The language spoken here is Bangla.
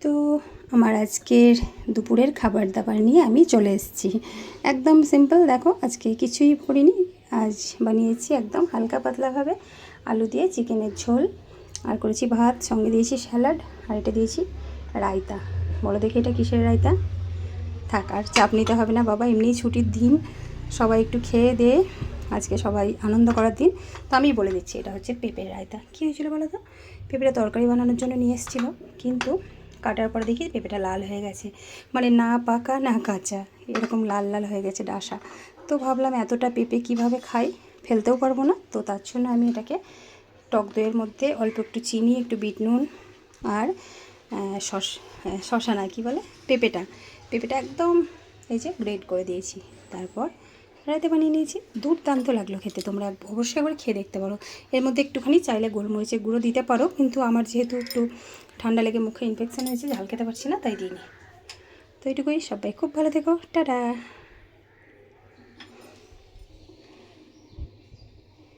তো আমার আজকের দুপুরের খাবার দাবার নিয়ে আমি চলে এসেছি। একদম সিম্পল, দেখো আজকে কিছুই করিনি। আজ বানিয়েছি একদম হালকা পাতলাভাবে আলু দিয়ে চিকেনের ঝোল, আর করেছি ভাত, সঙ্গে দিয়েছি স্যালাড, আর এটা দিয়েছি রায়তা। বলো দেখি এটা কিসের রায়তা? থাক, আর চাপ নিতে হবে না বাবা, এমনিই ছুটির দিন, সবাই একটু খেয়ে দিয়ে আজকে সবাই আনন্দ করার দিন। তো আমি বলে দিচ্ছি, এটা হচ্ছে পেঁপের রায়তা। কী হয়েছিল বলো তো? পেঁপেটা তরকারি বানানোর জন্য নিয়ে এসেছিলো, কিন্তু কাটার পর দেখি পেঁপেটা লাল হয়ে গেছে, মানে না পাকা না কাঁচা, এরকম লাল লাল হয়ে গেছে ডাসা। তো ভাবলাম এতটা পেঁপে কিভাবে খাই, ফেলতেও পারবো না, তো তার জন্য আমি এটাকে টক দইয়ের মধ্যে অল্প একটু চিনি, একটু বিট নুন আর শশা না কি বলে, পেঁপেটা একদম এই যে গ্রেট করে দিয়েছি, তারপর রায়তা বানিয়ে নিয়েছি। দুর্দান্ত লাগলো খেতে, তোমরা অবশ্যই একবার খেয়ে দেখতে পারো। এর মধ্যে একটুখানি চাইলে গোলমরিচের গুঁড়ো দিতে পারো, কিন্তু আমার যেহেতু একটু ঠান্ডা লেগে মুখে ইনফেকশান হয়েছে, ঝাল খেতে পারছি না, তাই দিইনি। তো এইটুকুই, সবাই খুব ভালো থেকো, টাটা।